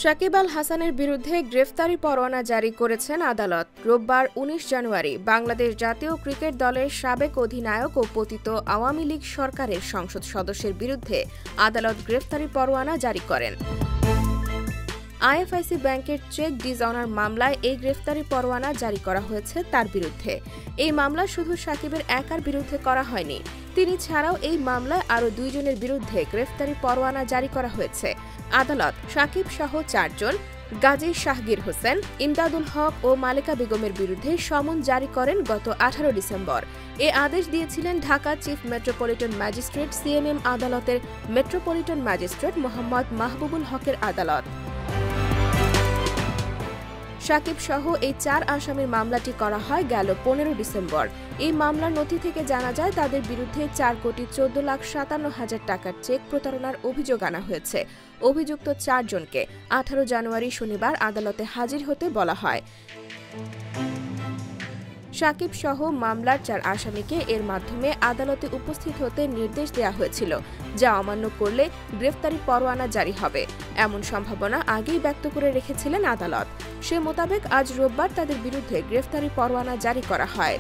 শাকিব আল হাসানের বিরুদ্ধে গ্রেফতারি পরোয়ানা জারি করেছেন আদালত। রোববার ১৯ জানুয়ারি বাংলাদেশ জাতীয় ক্রিকেট দলের সাবেক অধিনায়ক ও পতিত আওয়ামী লীগ সরকারের সংসদ সদস্যের বিরুদ্ধে আদালত গ্রেফতারি পরোয়ানা জারি করেন। আইএফআইসি ব্যাংকের চেক ডিসঅনার মামলায় এই গ্রেফতারি পরোয়ানা জারি করা হয়েছে তার বিরুদ্ধে। এই মামলা শুধু শাকিবের একার বিরুদ্ধে করা হয়নি, তিনি ছাড়াও এই মামলায় আরও ২ জনের বিরুদ্ধে গ্রেফতারি পরোয়ানা জারি করা হয়েছে। আদালত শাকিব সহ ৪ জন, গাজী শাহগীর হোসেন, ইমদাদুল হক ও মালেকা বেগমের বিরুদ্ধে সমন জারি করেন গত ১৮ ডিসেম্বর। এ আদেশ দিয়েছিলেন Dhaka chief metropolitan magistrate CMM আদালতের মেট্রোপলিটন ম্যাজিস্ট্রেট মোহাম্মদ মাহবুবুল হকের আদালত। শাকিব সহ এই ৪ আসামির মামলাটি করা হয় গেল ১৫ ডিসেম্বর। এই মামলার নথি থেকে জানা যায় তাদের বিরুদ্ধে ৪,১৪,৫৭,০০০ টাকার চেক প্রতারণার অভিযোগ আনা হয়েছে। অভিযুক্ত ৪ জনকে ১৮ জানুয়ারি শনিবার আদালতে হাজির হতে বলা হয়। শাকিব সহ মামলার ৪ আসামিকে এর মাধ্যমে আদালতে উপস্থিত হতে নির্দেশ দেওয়া হয়েছিল, যা অমান্য করলে গ্রেফতারি পরোয়ানা জারি হবে এমন সম্ভাবনা আগেই ব্যক্ত করে রেখেছিলেন আদালত। সে মোতাবেক আজ রোববার তাদের বিরুদ্ধে গ্রেফতারি পরোয়ানা জারি করা হয়।